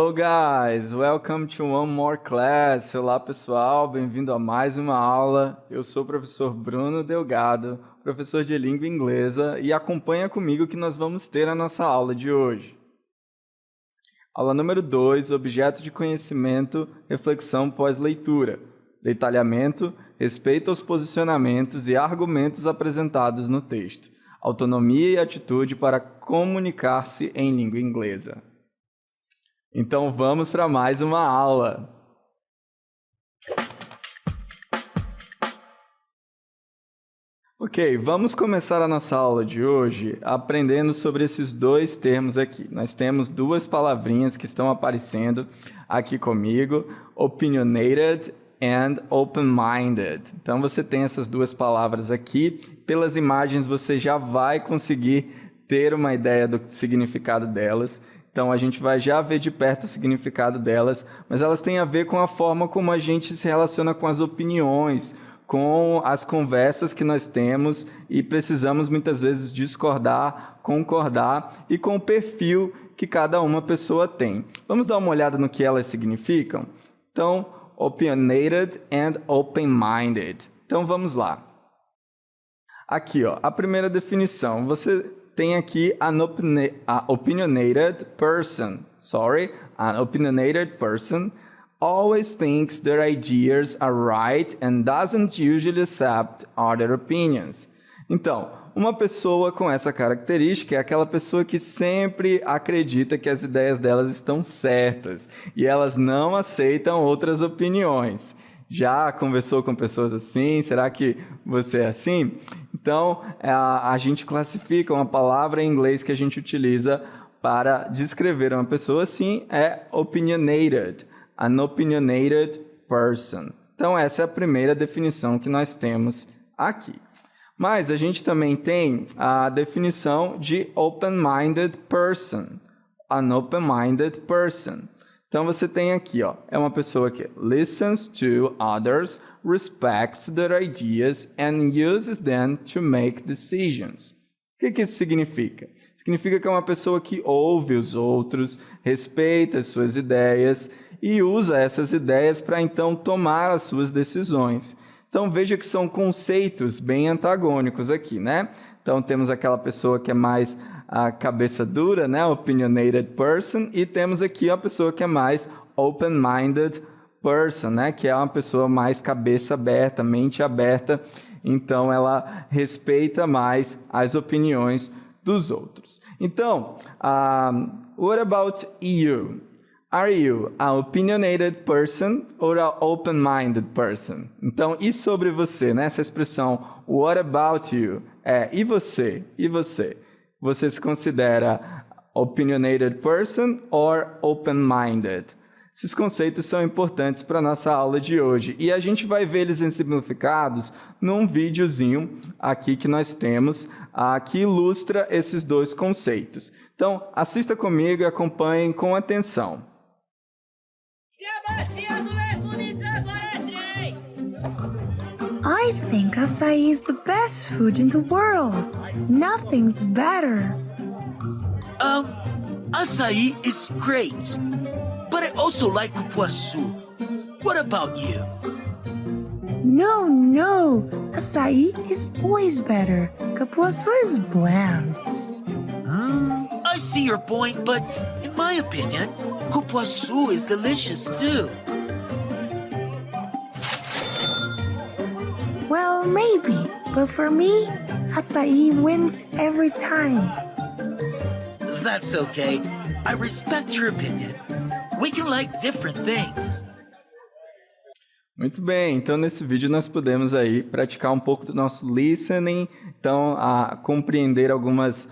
Hello guys, welcome to one more class. Olá pessoal, bem-vindo a mais uma aula. Eu sou o professor Bruno Delgado, professor de língua inglesa, e acompanha comigo que nós vamos ter a nossa aula de hoje. Aula número 2, objeto de conhecimento, reflexão pós-leitura, detalhamento, respeito aos posicionamentos e argumentos apresentados no texto, autonomia e atitude para comunicar-se em língua inglesa. Então vamos para mais uma aula. Ok, vamos começar a nossa aula de hoje aprendendo sobre esses dois termos aqui. Nós temos duas palavrinhas que estão aparecendo aqui comigo, opinionated and open-minded. Então você tem essas duas palavras aqui, pelas imagens você já vai conseguir ter uma ideia do significado delas. Então, a gente vai já ver de perto o significado delas, mas elas têm a ver com a forma como a gente se relaciona com as opiniões, com as conversas que nós temos e precisamos muitas vezes discordar, concordar e com o perfil que cada uma pessoa tem. Vamos dar uma olhada no que elas significam? Então, opinionated and open-minded. Então, vamos lá. Aqui, ó, a primeira definição. Você tem aqui an opinionated person. An opinionated person always thinks their ideas are right and doesn't usually accept other opinions. Então, uma pessoa com essa característica é aquela pessoa que sempre acredita que as ideias delas estão certas e elas não aceitam outras opiniões. Já conversou com pessoas assim? Será que você é assim? Então, a gente classifica uma palavra em inglês que a gente utiliza para descrever uma pessoa assim, é opinionated, an opinionated person. Então, essa é a primeira definição que nós temos aqui. Mas a gente também tem a definição de open-minded person, an open-minded person. Então, você tem aqui, ó, é uma pessoa que listens to others, respects their ideas and uses them to make decisions. O que isso significa? Significa que é uma pessoa que ouve os outros, respeita as suas ideias e usa essas ideias para, então, tomar as suas decisões. Então, veja que são conceitos bem antagônicos aqui, né? Então, temos aquela pessoa que é mais a cabeça dura, né? Opinionated person, e temos aqui a pessoa que é mais open-minded person, né? Que é uma pessoa mais cabeça aberta, mente aberta, então ela respeita mais as opiniões dos outros. Então, what about you? Are you an opinionated person or an open-minded person? Então, e sobre você, né? Essa expressão, what about you? E você? E você? Você se considera opinionated person or open-minded? Esses conceitos são importantes para a nossa aula de hoje. E a gente vai ver eles exemplificados num videozinho aqui que nós temos, que ilustra esses dois conceitos. Então, assista comigo e acompanhem com atenção. I think açaí is the best food in the world. Nothing's better. Açaí is great, but I also like cupuaçu. What about you? No. Açaí is always better. Cupuaçu is bland. I see your point, but in my opinion, cupuaçu is delicious too. Well, maybe, but for me, açaí wins every time. That's okay. I respect your opinion. We can like different things. Muito bem, então nesse vídeo nós podemos aí praticar um pouco do nosso listening, então compreender algumas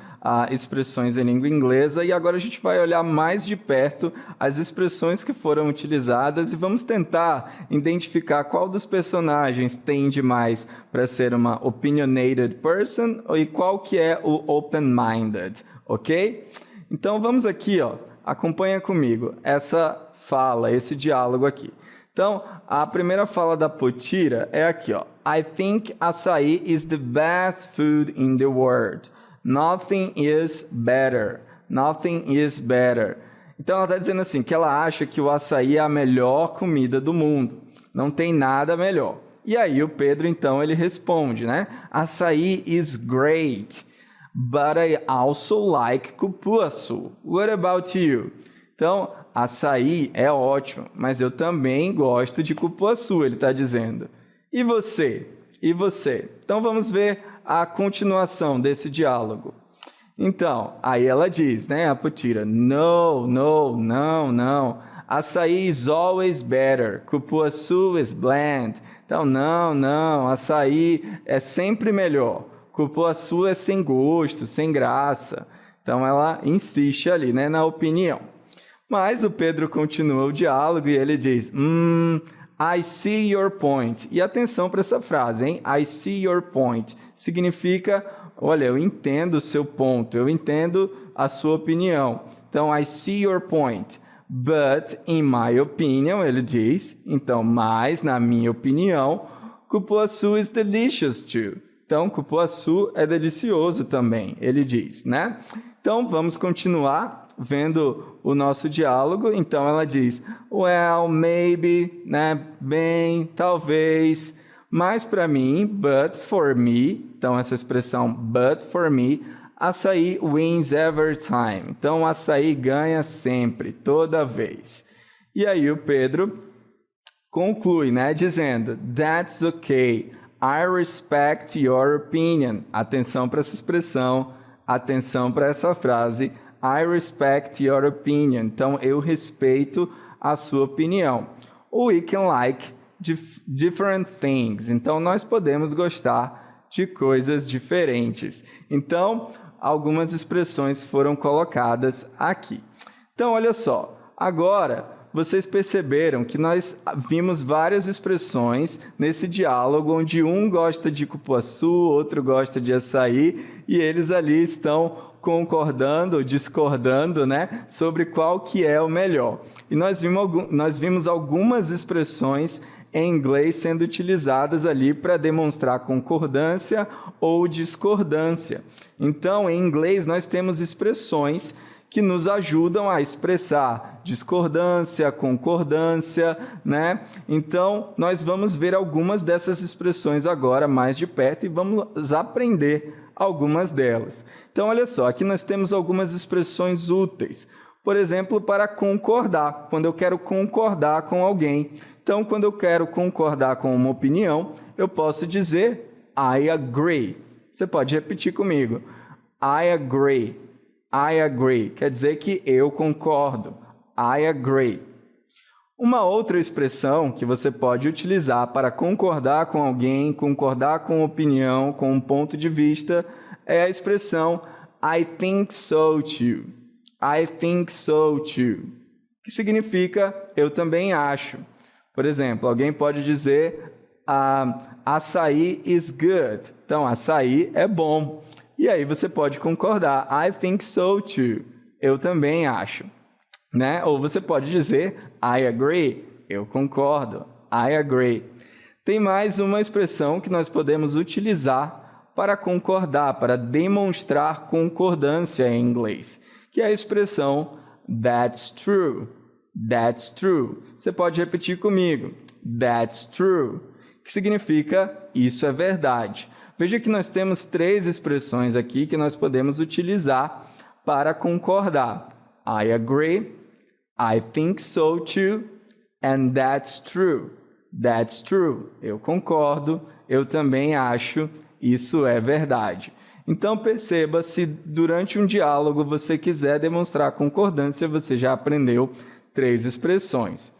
expressões em língua inglesa, e agora a gente vai olhar mais de perto as expressões que foram utilizadas e vamos tentar identificar qual dos personagens tende mais para ser uma opinionated person e qual que é o open-minded, ok? Então vamos aqui, ó, acompanha comigo essa fala, esse diálogo aqui. Então, a primeira fala da Potira é aqui, ó. I think açaí is the best food in the world. Nothing is better. Nothing is better. Então, ela está dizendo assim, que ela acha que o açaí é a melhor comida do mundo. Não tem nada melhor. E aí o Pedro, então, ele responde, né? Açaí is great, but I also like cupuaçu. What about you? Então, açaí é ótimo, mas eu também gosto de cupuaçu, ele está dizendo. E você? E você? Então, vamos ver a continuação desse diálogo. Então, aí ela diz, né, a Putira, no, não. Açaí is always better. Cupuaçu is bland. Então, não. Açaí é sempre melhor. Cupuaçu é sem gosto, sem graça. Então, ela insiste ali, né, na opinião. Mas o Pedro continua o diálogo e ele diz, I see your point. E atenção para essa frase, hein? I see your point. Significa, olha, eu entendo o seu ponto, eu entendo a sua opinião. Então, I see your point. But, in my opinion, ele diz, então, mas, na minha opinião, cupuaçu is delicious too. Então, cupuaçu é delicioso também, ele diz, né? Então, vamos continuar vendo o nosso diálogo. Então, ela diz, well, maybe, né? Bem, talvez, mas para mim, but for me, então, essa expressão, but for me, açaí wins every time. Então, açaí ganha sempre, toda vez. E aí o Pedro conclui, né, dizendo, that's okay, I respect your opinion. Atenção para essa expressão, atenção para essa frase, I respect your opinion. Então, eu respeito a sua opinião. We can like different things. Então, nós podemos gostar de coisas diferentes. Então, algumas expressões foram colocadas aqui. Então, olha só, agora vocês perceberam que nós vimos várias expressões nesse diálogo, onde um gosta de cupuaçu, outro gosta de açaí, e eles ali estão concordando, discordando, né, sobre qual que é o melhor. E nós vimos algumas expressões em inglês sendo utilizadas ali para demonstrar concordância ou discordância. Então, em inglês, nós temos expressões que nos ajudam a expressar discordância, concordância, né? Então, nós vamos ver algumas dessas expressões agora mais de perto e vamos aprender algumas delas. Então, olha só, aqui nós temos algumas expressões úteis. Por exemplo, para concordar, quando eu quero concordar com alguém. Então, quando eu quero concordar com uma opinião, eu posso dizer I agree. Você pode repetir comigo. I agree. I agree. Quer dizer que eu concordo. I agree. Uma outra expressão que você pode utilizar para concordar com alguém, concordar com opinião, com um ponto de vista, é a expressão I think so too. I think so too. Que significa eu também acho. Por exemplo, alguém pode dizer açaí is good. Então, açaí é bom. E aí você pode concordar. I think so too. Eu também acho. Né? Ou você pode dizer I agree. Eu concordo. I agree. Tem mais uma expressão que nós podemos utilizar para concordar, para demonstrar concordância em inglês, que é a expressão that's true. That's true. Você pode repetir comigo. That's true. Que significa isso é verdade. Veja que nós temos 3 expressões aqui que nós podemos utilizar para concordar. I agree, I think so too, and that's true. That's true. Eu concordo, eu também acho, isso é verdade. Então, perceba, se durante um diálogo você quiser demonstrar concordância, você já aprendeu 3 expressões.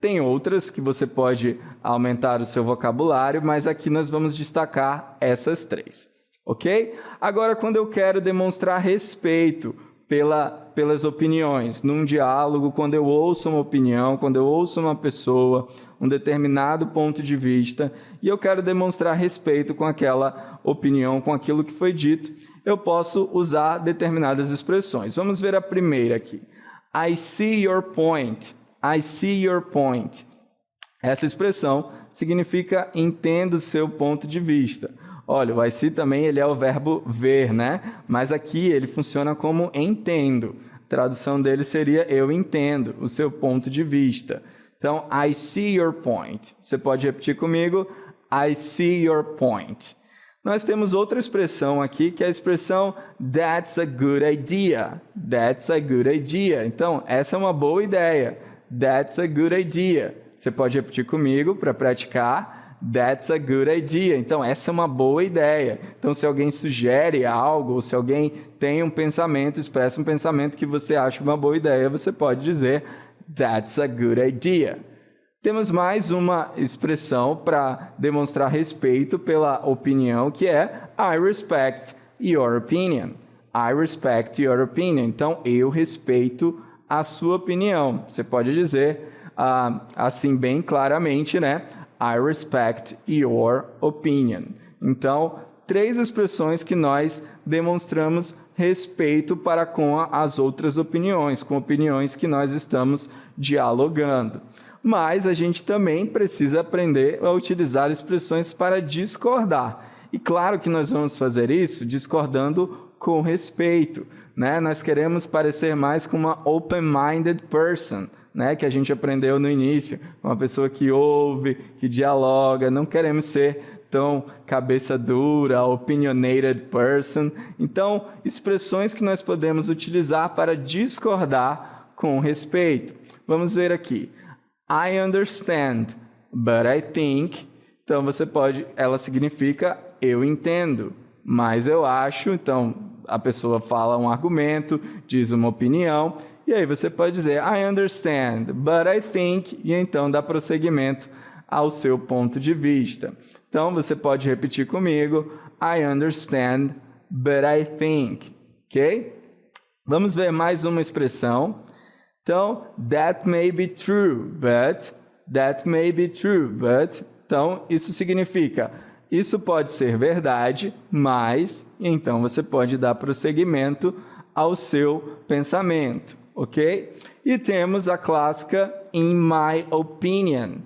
Tem outras que você pode aumentar o seu vocabulário, mas aqui nós vamos destacar essas 3, ok? Agora, quando eu quero demonstrar respeito pelas opiniões, num diálogo, quando eu ouço uma opinião, quando eu ouço uma pessoa, um determinado ponto de vista, e eu quero demonstrar respeito com aquela opinião, com aquilo que foi dito, eu posso usar determinadas expressões. Vamos ver a primeira aqui. I see your point. I see your point. Essa expressão significa entendo o seu ponto de vista. Olha, o I see também ele é o verbo ver, né? Mas aqui ele funciona como entendo. tradução dele seria eu entendo o seu ponto de vista. Então, I see your point. Você pode repetir comigo, I see your point. Nós temos outra expressão aqui, que é a expressão that's a good idea. That's a good idea. Então, essa é uma boa ideia. That's a good idea. Você pode repetir comigo para praticar. That's a good idea. Então, essa é uma boa ideia. Então, se alguém sugere algo, ou se alguém tem um pensamento, expressa um pensamento que você acha uma boa ideia, você pode dizer that's a good idea. Temos mais uma expressão para demonstrar respeito pela opinião, que é I respect your opinion. I respect your opinion. Então, eu respeito a sua opinião. Você pode dizer assim bem claramente, né? I respect your opinion. Então, 3 expressões que nós demonstramos respeito para com as outras opiniões, com opiniões que nós estamos dialogando. Mas a gente também precisa aprender a utilizar expressões para discordar. E claro que nós vamos fazer isso discordando com respeito, né? Nós queremos parecer mais com uma open-minded person, né? Que a gente aprendeu no início, uma pessoa que ouve, que dialoga. Não queremos ser tão cabeça dura, opinionated person. Então, expressões que nós podemos utilizar para discordar com respeito. Vamos ver aqui. I understand, but I think. Então, ela significa eu entendo, mas eu acho. Então, a pessoa fala um argumento, diz uma opinião, e aí você pode dizer I understand, but I think, e então dá prosseguimento ao seu ponto de vista. Então, você pode repetir comigo, I understand, but I think, ok? Vamos ver mais uma expressão. Então, that may be true, but, that may be true, but. Então, isso significa, isso pode ser verdade, mas, então você pode dar prosseguimento ao seu pensamento, ok? E temos a clássica in my opinion,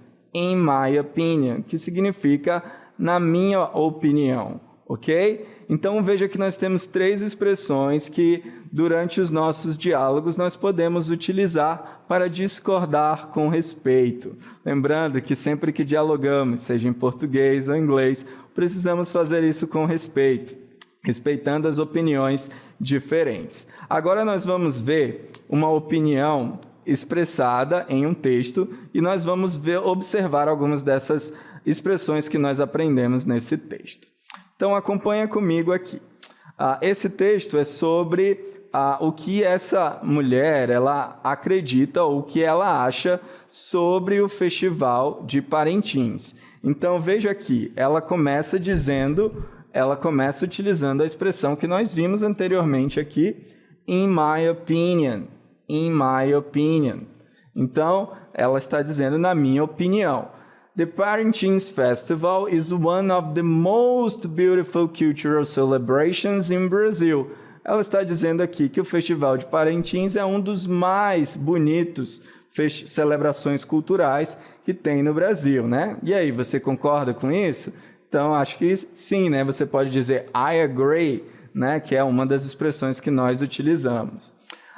que significa na minha opinião, ok? Então, veja que nós temos 3 expressões que, durante os nossos diálogos, nós podemos utilizar para discordar com respeito. Lembrando que sempre que dialogamos, seja em português ou inglês, precisamos fazer isso com respeito, respeitando as opiniões diferentes. Agora nós vamos ver uma opinião expressada em um texto e nós vamos observar algumas dessas expressões que nós aprendemos nesse texto. Então, acompanha comigo aqui. Esse texto é sobre o que essa mulher ela acredita ou o que ela acha sobre o Festival de Parintins. Então, veja aqui, ela começa utilizando a expressão que nós vimos anteriormente aqui, in my opinion, in my opinion. Então, ela está dizendo na minha opinião. The Parintins Festival is one of the most beautiful cultural celebrations in Brazil. Ela está dizendo aqui que o Festival de Parintins é um dos mais bonitos celebrações culturais que tem no Brasil, né? E aí, você concorda com isso? Então, acho que sim, né? Você pode dizer I agree, né? Que é uma das expressões que nós utilizamos.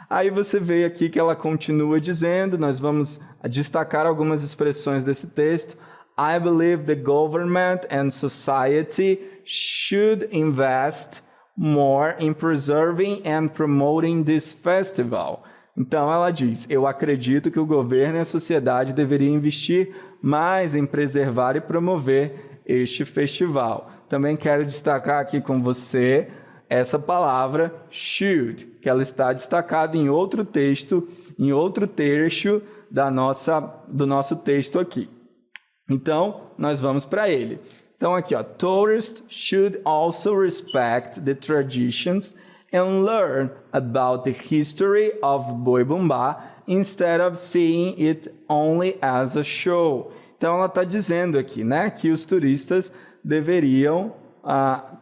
Aí você vê aqui que ela continua dizendo, nós vamos destacar algumas expressões desse texto. I believe the government and society should invest more in preserving and promoting this festival. Então ela diz, eu acredito que o governo e a sociedade deveriam investir mais em preservar e promover este festival. Também quero destacar aqui com você essa palavra should, que ela está destacada em outro texto, em outro trecho do nosso texto aqui. Então, nós vamos para ele. Então, aqui, ó, tourists should also respect the traditions and learn about the history of Boi Bumbá instead of seeing it only as a show. Então, ela está dizendo aqui, né, que os turistas deveriam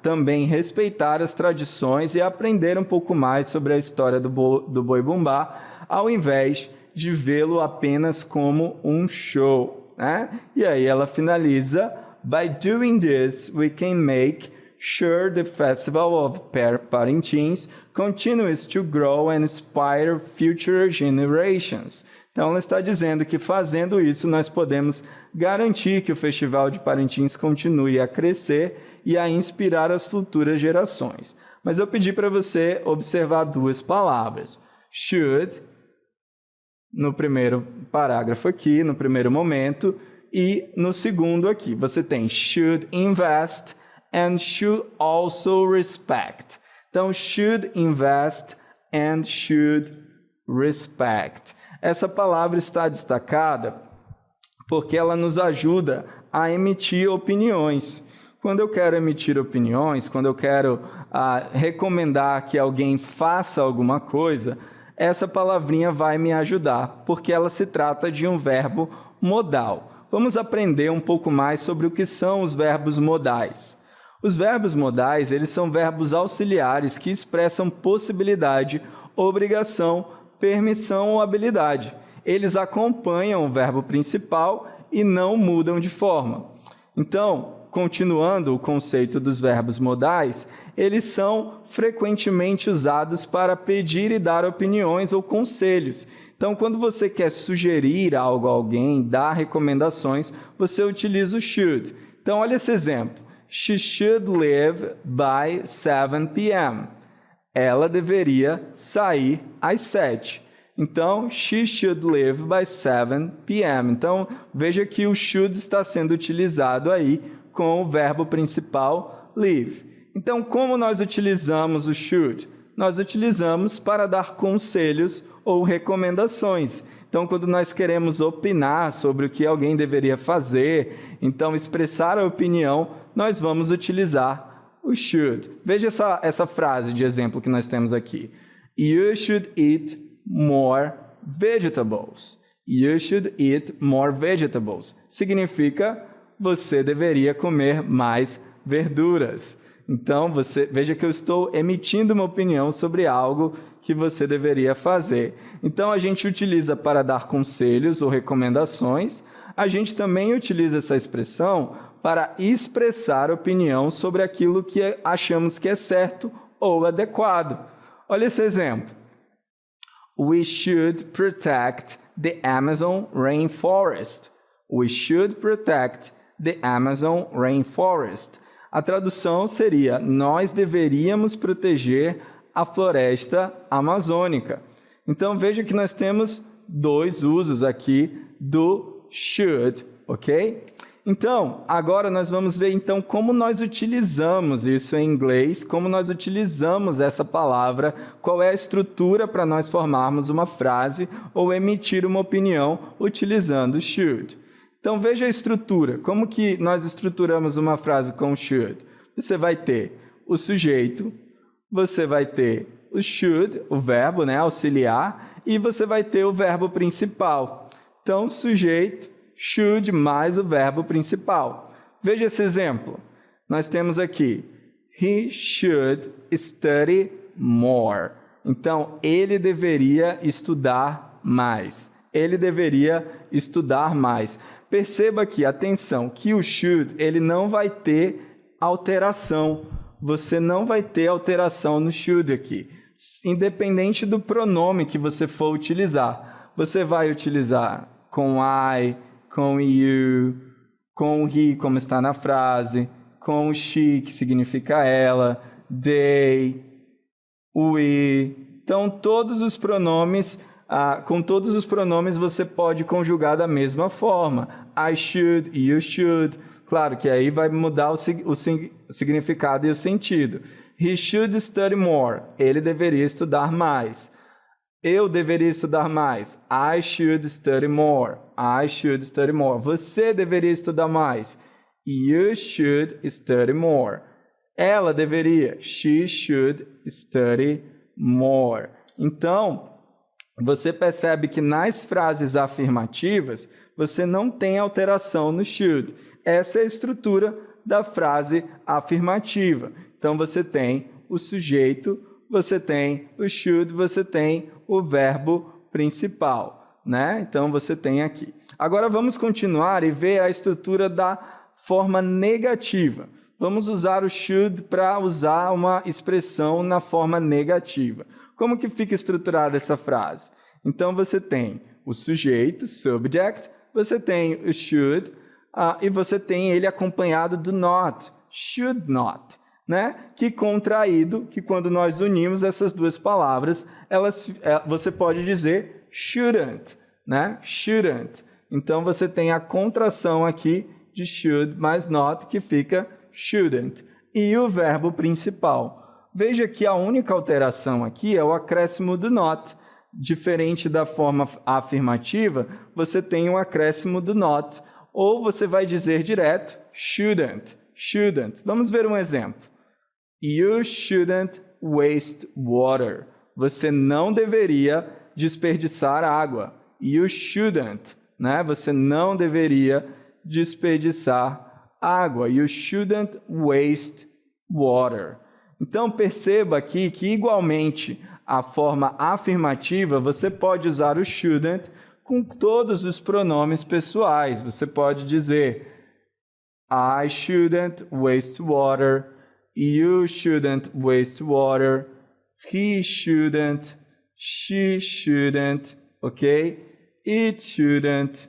também respeitar as tradições e aprender um pouco mais sobre a história do Boi Bumbá, ao invés de vê-lo apenas como um show, né? E aí ela finaliza, by doing this, we can make Sure, the Festival of Parintins continues to grow and inspire future generations. Então, ela está dizendo que fazendo isso, nós podemos garantir que o Festival de Parintins continue a crescer e a inspirar as futuras gerações. Mas eu pedi para você observar duas palavras. Should, no primeiro parágrafo aqui, no primeiro momento, e no segundo aqui. Você tem should invest and should also respect. Então, should invest and should respect. Essa palavra está destacada porque ela nos ajuda a emitir opiniões. Quando eu quero emitir opiniões, quando eu quero recomendar que alguém faça alguma coisa, essa palavrinha vai me ajudar, porque ela se trata de um verbo modal. Vamos aprender um pouco mais sobre o que são os verbos modais. Os verbos modais, eles são verbos auxiliares que expressam possibilidade, obrigação, permissão ou habilidade. Eles acompanham o verbo principal e não mudam de forma. Então, continuando o conceito dos verbos modais, eles são frequentemente usados para pedir e dar opiniões ou conselhos. Então, quando você quer sugerir algo a alguém, dar recomendações, você utiliza o should. Então, olha esse exemplo. She should leave by 7 p.m. Ela deveria sair às 7. Então, she should leave by 7 p.m. Então, veja que o should está sendo utilizado aí com o verbo principal leave. Então, como nós utilizamos o should? Nós utilizamos para dar conselhos ou recomendações. Então, quando nós queremos opinar sobre o que alguém deveria fazer, então expressar a opinião, nós vamos utilizar o should. Veja essa frase de exemplo que nós temos aqui. You should eat more vegetables. You should eat more vegetables. Significa, você deveria comer mais verduras. Então, veja que eu estou emitindo uma opinião sobre algo que você deveria fazer. Então, a gente utiliza para dar conselhos ou recomendações. A gente também utiliza essa expressão para expressar opinião sobre aquilo que achamos que é certo ou adequado. Olha esse exemplo. We should protect the Amazon rainforest. We should protect the Amazon rainforest. A tradução seria, nós deveríamos proteger a floresta amazônica. Então, veja que nós temos dois usos aqui do should, ok? Então, agora nós vamos ver então como nós utilizamos isso em inglês, como nós utilizamos essa palavra, qual é a estrutura para nós formarmos uma frase ou emitir uma opinião utilizando should. Então, veja a estrutura. Como que nós estruturamos uma frase com should? Você vai ter o sujeito, você vai ter o should, o verbo, né, auxiliar, e você vai ter o verbo principal. Então, sujeito, should mais o verbo principal. Veja esse exemplo. Nós temos aqui, he should study more. Então, ele deveria estudar mais. Ele deveria estudar mais. Perceba aqui, atenção, que o should, ele não vai ter alteração. Você não vai ter alteração no should aqui. Independente do pronome que você for utilizar. Você vai utilizar com I, com you, com o he, como está na frase, com o she, que significa ela, they, we. Então, todos os pronomes, com todos os pronomes você pode conjugar da mesma forma. I should, you should. Claro que aí vai mudar o significado e o sentido. He should study more. Ele deveria estudar mais. Eu deveria estudar mais. I should study more. I should study more. Você deveria estudar mais. You should study more. Ela deveria. She should study more. Então, você percebe que nas frases afirmativas, você não tem alteração no should. Essa é a estrutura da frase afirmativa. Então, você tem o sujeito, você tem o should, você tem o verbo principal, né? Então, você tem aqui. Agora, vamos continuar e ver a estrutura da forma negativa. vamos usar o should para usar uma expressão na forma negativa. Como que fica estruturada essa frase? Então, você tem o sujeito, subject, você tem o should, e você tem ele acompanhado do not, should not, né? Que contraído, que quando nós unimos essas duas palavras, você pode dizer shouldn't, né? Shouldn't. Então, você tem a contração aqui de should mais not, que fica shouldn't. E o verbo principal. Veja que a única alteração aqui é o acréscimo do not. Diferente da forma afirmativa, você tem um acréscimo do not. Ou você vai dizer direto shouldn't, shouldn't. Vamos ver um exemplo. You shouldn't waste water. Você não deveria desperdiçar água. You shouldn't, né? Você não deveria desperdiçar água. You shouldn't waste water. Então, perceba aqui que, igualmente, a forma afirmativa, você pode usar o shouldn't com todos os pronomes pessoais. Você pode dizer I shouldn't waste water, you shouldn't waste water, he shouldn't, she shouldn't, ok? It shouldn't,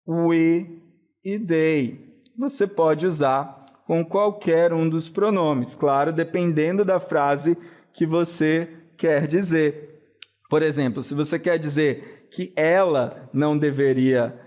we e they. Você pode usar com qualquer um dos pronomes, claro, dependendo da frase que você quer dizer. Por exemplo, se você quer dizer que ela não deveria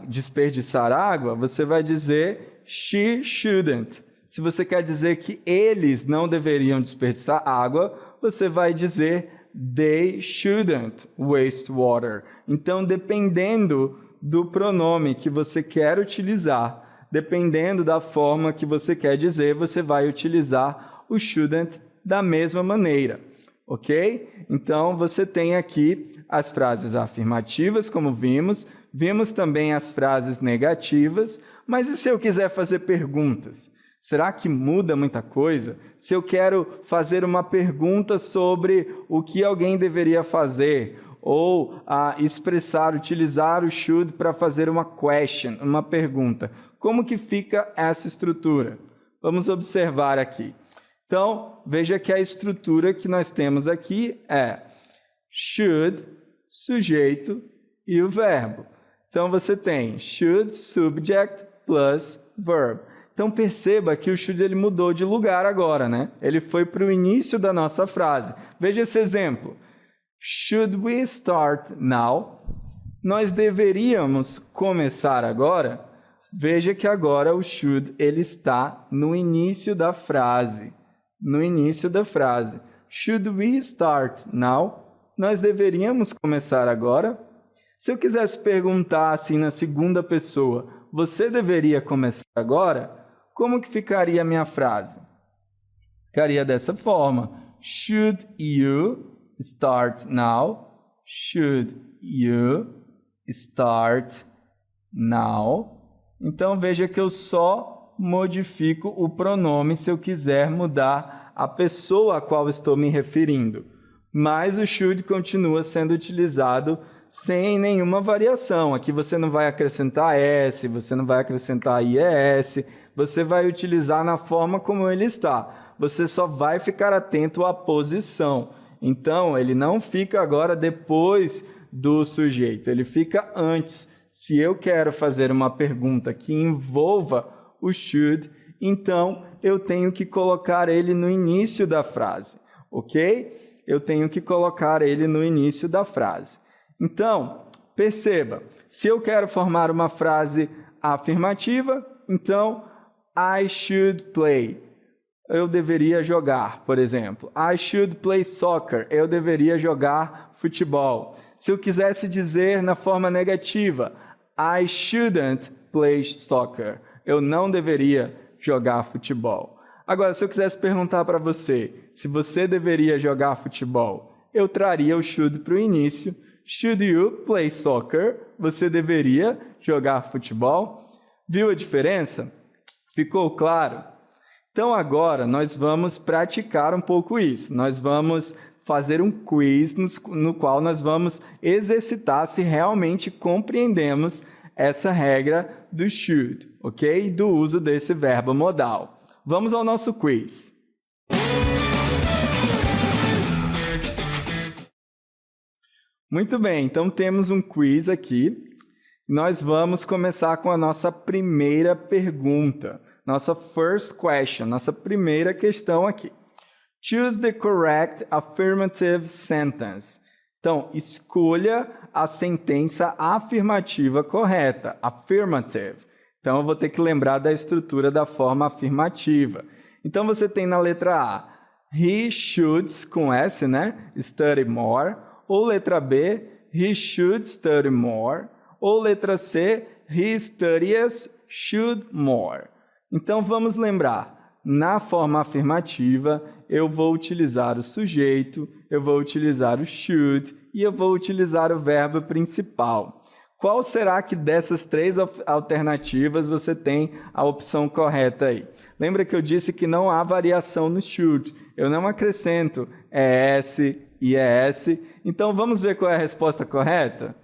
desperdiçar água, você vai dizer she shouldn't. Se você quer dizer que eles não deveriam desperdiçar água, você vai dizer they shouldn't waste water. Então, dependendo do pronome que você quer utilizar, dependendo da forma que você quer dizer, você vai utilizar o shouldn't da mesma maneira, ok? Então, você tem aqui as frases afirmativas, como vimos também as frases negativas, mas e se eu quiser fazer perguntas? Será que muda muita coisa? Se eu quero fazer uma pergunta sobre o que alguém deveria fazer, ou utilizar o should para fazer uma question, uma pergunta, como que fica essa estrutura? Vamos observar aqui. Então, veja que a estrutura que nós temos aqui é should, sujeito e o verbo. Então, você tem should, subject, plus verb. Então, perceba que o should ele mudou de lugar agora, né? Ele foi para o início da nossa frase. Veja esse exemplo. Should we start now? Nós deveríamos começar agora? Veja que agora o should ele está no início da frase. No início da frase. Should we start now? Nós deveríamos começar agora? Se eu quisesse perguntar assim na segunda pessoa, você deveria começar agora? Como que ficaria a minha frase? Ficaria dessa forma. Should you start now? Should you start now? Então, veja que eu só modifico o pronome se eu quiser mudar a pessoa a qual estou me referindo. Mas o should continua sendo utilizado sem nenhuma variação. Aqui você não vai acrescentar S, você não vai acrescentar IES, você vai utilizar na forma como ele está. Você só vai ficar atento à posição. Então, ele não fica agora depois do sujeito, ele fica antes. Se eu quero fazer uma pergunta que envolva o should, então eu tenho que colocar ele no início da frase, ok? Eu tenho que colocar ele no início da frase. Então, perceba, se eu quero formar uma frase afirmativa, então, I should play. Eu deveria jogar, por exemplo. I should play soccer. Eu deveria jogar futebol. Se eu quisesse dizer na forma negativa, I shouldn't play soccer. Eu não deveria jogar futebol. Agora, se eu quisesse perguntar para você se você deveria jogar futebol, eu traria o should para o início. Should you play soccer? Você deveria jogar futebol? Viu a diferença? Ficou claro? Então, agora, nós vamos praticar um pouco isso. Nós vamos fazer um quiz no qual nós vamos exercitar se realmente compreendemos essa regra do should, ok? Do uso desse verbo modal. Vamos ao nosso quiz. Muito bem, então temos um quiz aqui. Nós vamos começar com a nossa primeira pergunta, nossa first question, nossa primeira questão aqui. Choose the correct affirmative sentence. Então, escolha a sentença afirmativa correta, affirmative. Então, eu vou ter que lembrar da estrutura da forma afirmativa. Então, você tem na letra A, he should, com S, né? Study more. Ou letra B, he should study more. Ou letra C, he studies should more. Então, vamos lembrar, na forma afirmativa, eu vou utilizar o sujeito, eu vou utilizar o should e eu vou utilizar o verbo principal. Qual será que dessas três alternativas você tem a opção correta aí? Lembra que eu disse que não há variação no should. Eu não acrescento ES e ES. Então, vamos ver qual é a resposta correta?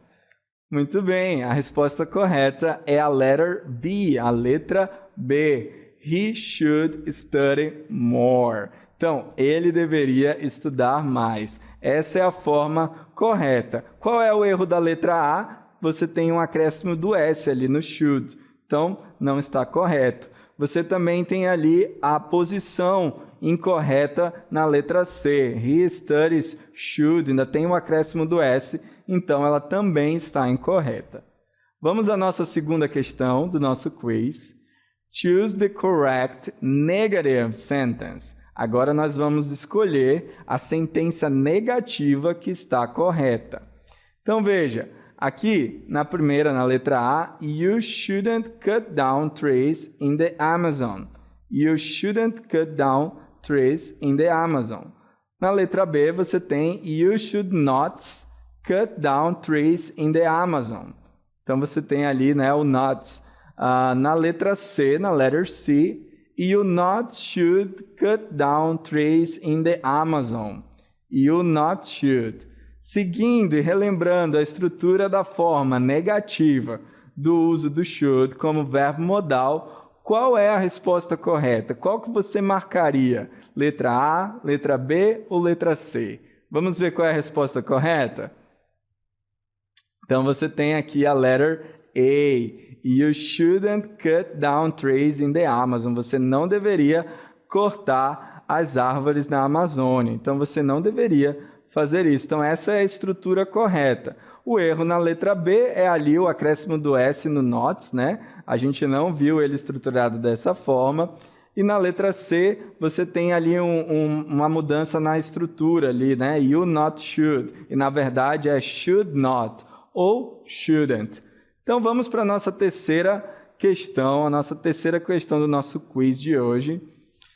Muito bem, a resposta correta é a letter B, a letra B. He should study more. Então, ele deveria estudar mais. Essa é a forma correta. Qual é o erro da letra A? Você tem um acréscimo do S ali no should. Então, não está correto. Você também tem ali a posição incorreta na letra C. He studies should, ainda tem um acréscimo do S, então ela também está incorreta. Vamos à nossa segunda questão do nosso quiz. Choose the correct negative sentence. Agora nós vamos escolher a sentença negativa que está correta. Então veja, aqui na primeira, na letra A, you shouldn't cut down trees in the Amazon. You shouldn't cut down trees in the Amazon. Na letra B, você tem you should not cut down trees in the Amazon. Então, você tem ali, né, o not. Na letra C, na letter C, you not should cut down trees in the Amazon. You not should. Seguindo e relembrando a estrutura da forma negativa do uso do should como verbo modal, qual é a resposta correta? Qual que você marcaria? Letra A, letra B ou letra C? Vamos ver qual é a resposta correta? Então, você tem aqui a letter A. You shouldn't cut down trees in the Amazon. Você não deveria cortar as árvores na Amazônia. Então, você não deveria fazer isso. Então, essa é a estrutura correta. O erro na letra B é ali o acréscimo do S no not, né? A gente não viu ele estruturado dessa forma. E na letra C, você tem ali uma mudança na estrutura ali, né? You not should. E, na verdade, é should not ou shouldn't. Então, vamos para a nossa terceira questão, a nossa terceira questão do nosso quiz de hoje.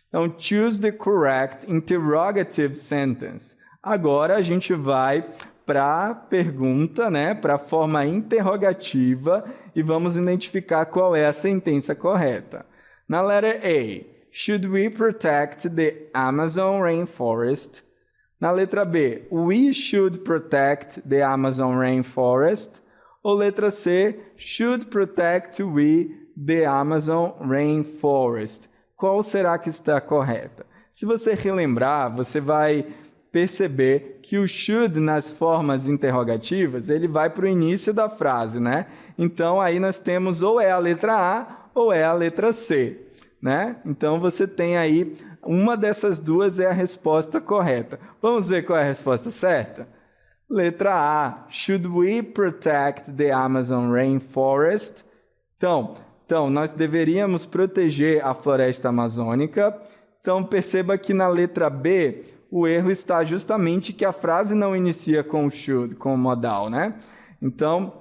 Então, choose the correct interrogative sentence. Agora, a gente vai para a pergunta, né, para a forma interrogativa e vamos identificar qual é a sentença correta. Na letra A, should we protect the Amazon rainforest? Na letra B, we should protect the Amazon rainforest. Ou letra C, should protect we the Amazon rainforest? Qual será que está correta? Se você relembrar, você vai perceber que o should nas formas interrogativas, ele vai para o início da frase, né? Então, aí nós temos ou é a letra A ou é a letra C, né? Então, você tem aí, uma dessas duas é a resposta correta. Vamos ver qual é a resposta certa? Letra A, should we protect the Amazon rainforest? Então, nós deveríamos proteger a floresta amazônica. Então, perceba que na letra B, o erro está justamente que a frase não inicia com o should, com o modal, né? Então,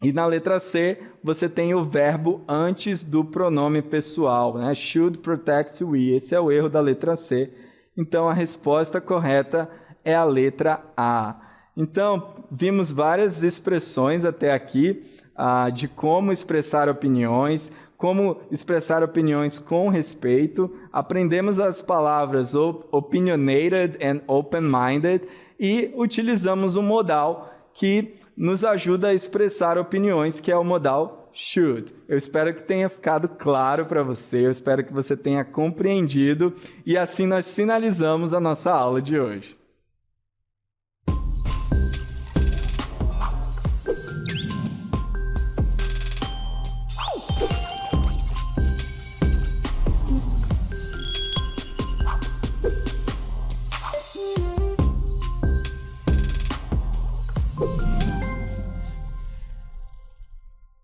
e na letra C, você tem o verbo antes do pronome pessoal, né? Should protect we. Esse é o erro da letra C. Então, a resposta correta é a letra A. Então, vimos várias expressões até aqui de como expressar opiniões com respeito. Aprendemos as palavras opinionated and open-minded e utilizamos o modal, que nos ajuda a expressar opiniões, que é o modal should. Eu espero que tenha ficado claro para você, eu espero que você tenha compreendido, e assim nós finalizamos a nossa aula de hoje.